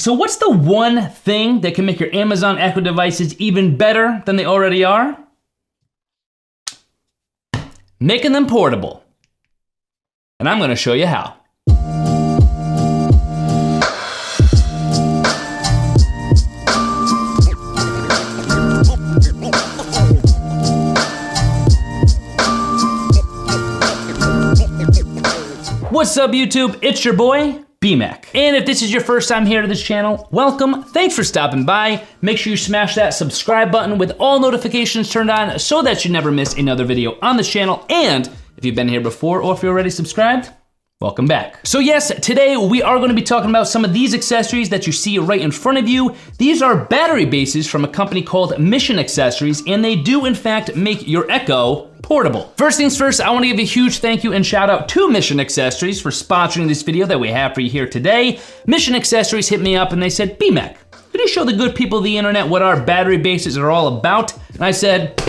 So what's the one thing that can make your Amazon Echo devices even better than they already are? Making them portable. And I'm gonna show you how. What's up YouTube? It's your boy, BMAC. And if this is your first time here to this channel, welcome, thanks for stopping by. Make sure you smash that subscribe button with all notifications turned on so that you never miss another video on this channel. And if you've been here before or if you're already subscribed, welcome back. So yes, today we are gonna be talking about some of these accessories that you see right in front of you. These are battery bases from a company called Mission Accessories, and they do in fact make your Echo portable. First things first, I wanna give a huge thank you and shout out to Mission Accessories for sponsoring this video that we have for you here today. Mission Accessories hit me up and they said, BMAC, could you show the good people of the internet what our battery bases are all about? And I said,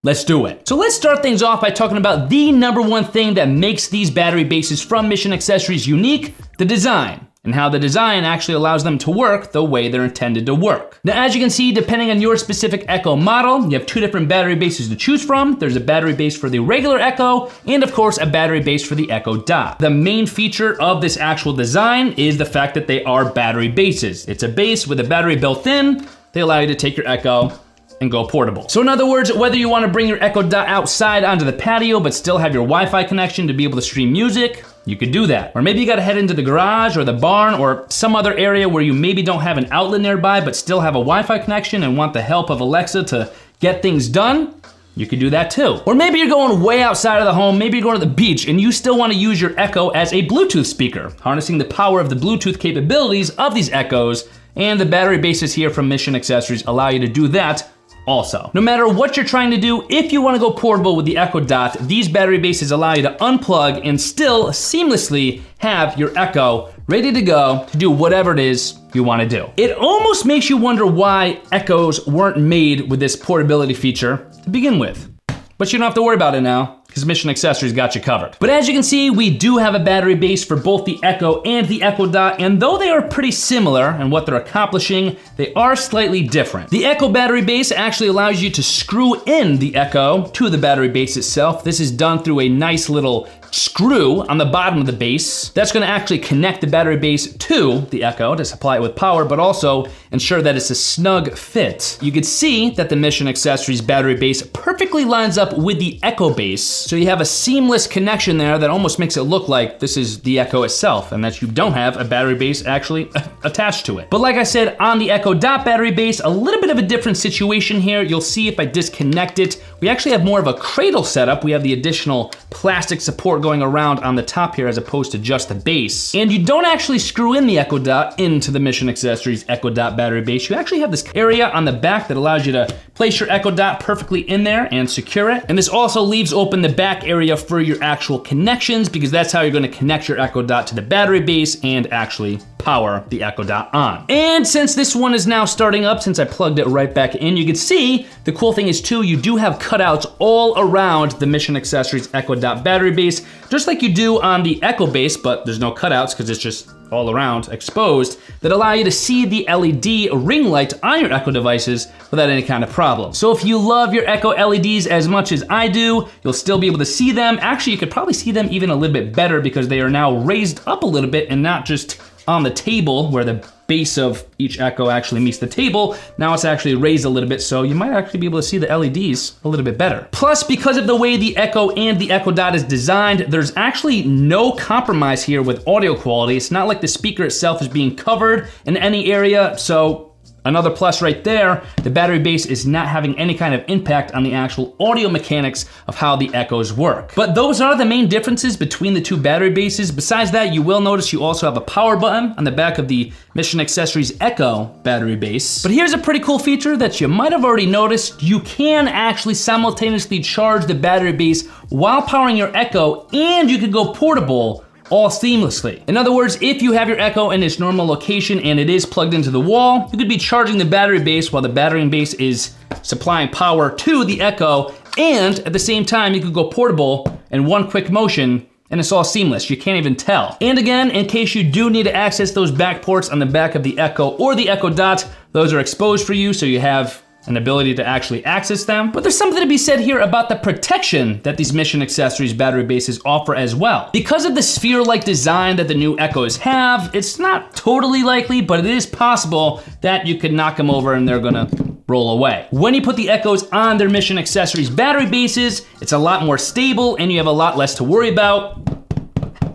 let's do it. So let's start things off by talking about the number one thing that makes these battery bases from Mission Accessories unique, the design, and how the design actually allows them to work the way they're intended to work. Now, as you can see, depending on your specific Echo model, you have two different battery bases to choose from. There's a battery base for the regular Echo, and of course, a battery base for the Echo Dot. The main feature of this actual design is the fact that they are battery bases. It's a base with a battery built in. They allow you to take your Echo and go portable. So in other words, whether you want to bring your Echo Dot outside onto the patio but still have your Wi-Fi connection to be able to stream music, you could do that. Or maybe you gotta head into the garage or the barn or some other area where you maybe don't have an outlet nearby but still have a Wi-Fi connection and want the help of Alexa to get things done, you could do that too. Or maybe you're going way outside of the home, maybe you're going to the beach and you still want to use your Echo as a Bluetooth speaker, harnessing the power of the Bluetooth capabilities of these Echoes, and the battery bases here from Mission Accessories allow you to do that also. No matter what you're trying to do, if you want to go portable with the Echo Dot, these battery bases allow you to unplug and still seamlessly have your Echo ready to go to do whatever it is you want to do. It almost makes you wonder why Echoes weren't made with this portability feature to begin with. But you don't have to worry about it now, because Mission Accessories got you covered. But as you can see, we do have a battery base for both the Echo and the Echo Dot, and though they are pretty similar in what they're accomplishing, they are slightly different. The Echo battery base actually allows you to screw in the Echo to the battery base itself. This is done through a nice little screw on the bottom of the base. That's gonna actually connect the battery base to the Echo to supply it with power, but also ensure that it's a snug fit. You can see that the Mission Accessories battery base perfectly lines up with the Echo base. So you have a seamless connection there that almost makes it look like this is the Echo itself and that you don't have a battery base actually attached to it. But like I said, on the Echo Dot battery base, a little bit of a different situation here. You'll see if I disconnect it, we actually have more of a cradle setup. We have the additional plastic support going around on the top here as opposed to just the base. And you don't actually screw in the Echo Dot into the Mission Accessories Echo Dot battery base. You actually have this area on the back that allows you to place your Echo Dot perfectly in there and secure it. And this also leaves open the back area for your actual connections, because that's how you're gonna connect your Echo Dot to the battery base and actually power the Echo Dot on. And since this one is now starting up, since I plugged it right back in, you can see the cool thing is too, you do have cutouts all around the Mission Accessories Echo Dot battery base, just like you do on the Echo base, but there's no cutouts because it's just all around exposed, that allow you to see the LED ring light on your Echo devices without any kind of problem. So if you love your Echo LEDs as much as I do, you'll still be able to see them. Actually, you could probably see them even a little bit better because they are now raised up a little bit and not just on the table where the base of each Echo actually meets the table. Now it's actually raised a little bit, so you might actually be able to see the LEDs a little bit better. Plus, because of the way the Echo and the Echo Dot is designed, there's actually no compromise here with audio quality. It's not like the speaker itself is being covered in any area, so another plus right there, the battery base is not having any kind of impact on the actual audio mechanics of how the Echoes work. But those are the main differences between the two battery bases. Besides that, you will notice you also have a power button on the back of the Mission Accessories Echo battery base. But here's a pretty cool feature that you might have already noticed. You can actually simultaneously charge the battery base while powering your Echo, and you can go portable all seamlessly. In other words, if you have your Echo in its normal location and it is plugged into the wall, you could be charging the battery base while the battery base is supplying power to the Echo, and at the same time, you could go portable in one quick motion and it's all seamless. You can't even tell. And again, in case you do need to access those back ports on the back of the Echo or the Echo Dot, those are exposed for you, so you have an ability to actually access them. But there's something to be said here about the protection that these Mission Accessories battery bases offer as well. Because of the sphere-like design that the new Echoes have, it's not totally likely, but it is possible that you could knock them over and they're gonna roll away. When you put the Echoes on their Mission Accessories battery bases, it's a lot more stable and you have a lot less to worry about.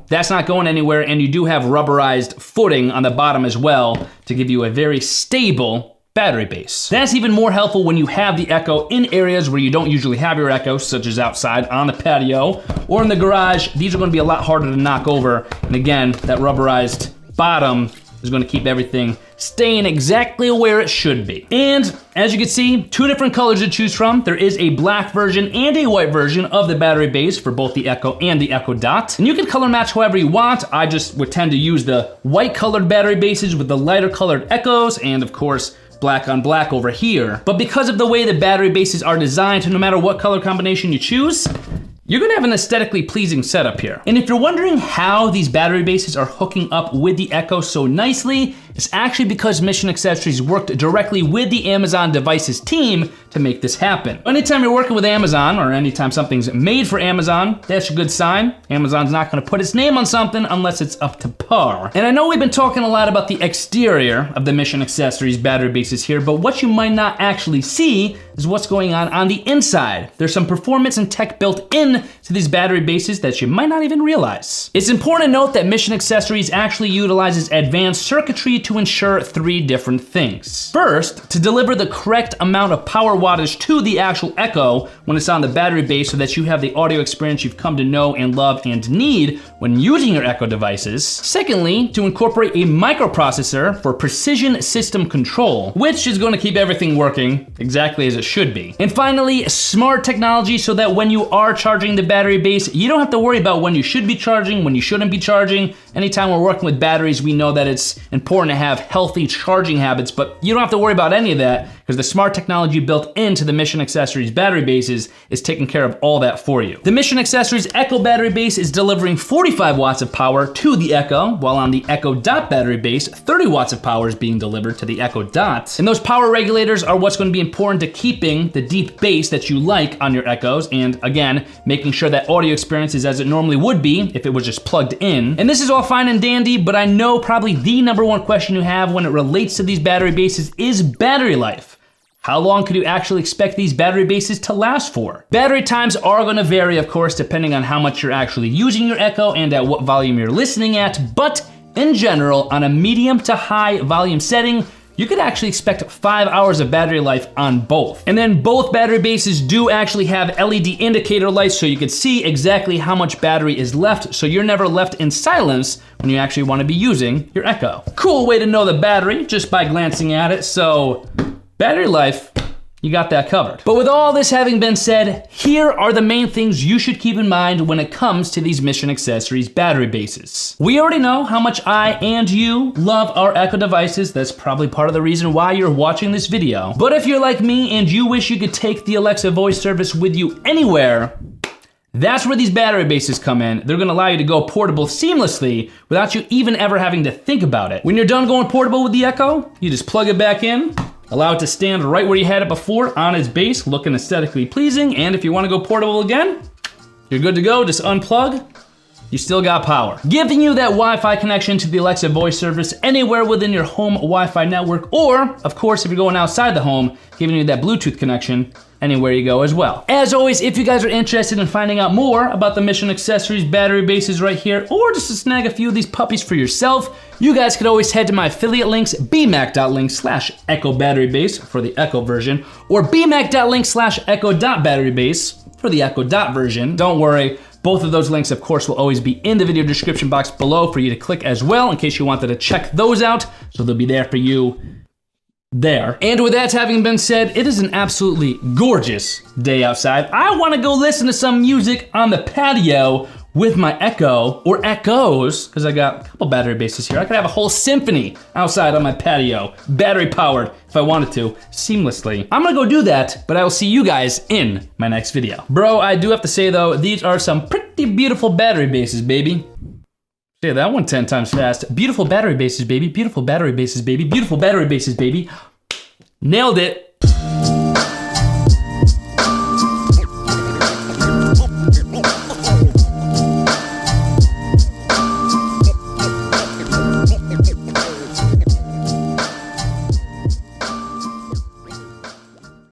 That's not going anywhere, and you do have rubberized footing on the bottom as well to give you a very stable battery base. That's even more helpful when you have the Echo in areas where you don't usually have your Echo, such as outside on the patio or in the garage. These are gonna be a lot harder to knock over. And again, that rubberized bottom is gonna keep everything staying exactly where it should be. And as you can see, two different colors to choose from. There is a black version and a white version of the battery base for both the Echo and the Echo Dot. And you can color match however you want. I just would tend to use the white colored battery bases with the lighter colored Echoes, and of course, black on black over here. But because of the way the battery bases are designed, no matter what color combination you choose, you're gonna have an aesthetically pleasing setup here. And if you're wondering how these battery bases are hooking up with the Echo so nicely, it's actually because Mission Accessories worked directly with the Amazon Devices team to make this happen. Anytime you're working with Amazon, or anytime something's made for Amazon, that's a good sign. Amazon's not gonna put its name on something unless it's up to par. And I know we've been talking a lot about the exterior of the Mission Accessories battery bases here, but what you might not actually see is what's going on the inside. There's some performance and tech built in to these battery bases that you might not even realize. It's important to note that Mission Accessories actually utilizes advanced circuitry to ensure three different things. First, to deliver the correct amount of power wattage to the actual Echo when it's on the battery base so that you have the audio experience you've come to know and love and need when using your Echo devices. Secondly, to incorporate a microprocessor for precision system control, which is going to keep everything working exactly as it should be. And finally, smart technology so that when you are charging the battery base, you don't have to worry about when you should be charging, when you shouldn't be charging. Anytime we're working with batteries, we know that it's important to have healthy charging habits, but you don't have to worry about any of that because the smart technology built into the Mission Accessories battery bases is taking care of all that for you. The Mission Accessories Echo battery base is delivering 45 watts of power to the Echo, while on the Echo Dot battery base, 30 watts of power is being delivered to the Echo Dot. And those power regulators are what's going to be important to keeping the deep bass that you like on your Echoes, and again, making sure that audio experience is as it normally would be if it was just plugged in. And this is all fine and dandy, but I know probably the number one question you have when it relates to these battery bases is battery life. How long could you actually expect these battery bases to last for? Battery times are gonna vary, of course, depending on how much you're actually using your Echo and at what volume you're listening at, but in general, on a medium to high volume setting, you could actually expect 5 hours of battery life on both. And then both battery bases do actually have LED indicator lights so you can see exactly how much battery is left, so you're never left in silence when you actually wanna be using your Echo. Cool way to know the battery just by glancing at it, so battery life, you got that covered. But with all this having been said, here are the main things you should keep in mind when it comes to these Mission Accessories battery bases. We already know how much I and you love our Echo devices. That's probably part of the reason why you're watching this video. But if you're like me and you wish you could take the Alexa voice service with you anywhere, that's where these battery bases come in. They're gonna allow you to go portable seamlessly without you even ever having to think about it. When you're done going portable with the Echo, you just plug it back in, allow it to stand right where you had it before on its base, looking aesthetically pleasing, and if you wanna go portable again, you're good to go, just unplug, you still got power. Giving you that Wi-Fi connection to the Alexa voice service anywhere within your home Wi-Fi network, or, of course, if you're going outside the home, giving you that Bluetooth connection anywhere you go as well. As always, if you guys are interested in finding out more about the Mission Accessories battery bases right here, or just to snag a few of these puppies for yourself, you guys could always head to my affiliate links, bmac.link/Echo battery base for the Echo version, or bmac.link/Echo.battery base for the Echo Dot version. Don't worry, both of those links, of course, will always be in the video description box below for you to click as well in case you wanted to check those out, so they'll be there for you there. And with that having been said, it is an absolutely gorgeous day outside. I wanna go listen to some music on the patio with my Echo, or Echoes, because I got a couple battery bases here. I could have a whole symphony outside on my patio, battery powered, if I wanted to, seamlessly. I'm gonna go do that, but I will see you guys in my next video. Bro, I do have to say though, these are some pretty beautiful battery bases, baby. Say that one 10 times fast. Beautiful battery bases, baby. Beautiful battery bases, baby. Beautiful battery bases, baby. Nailed it.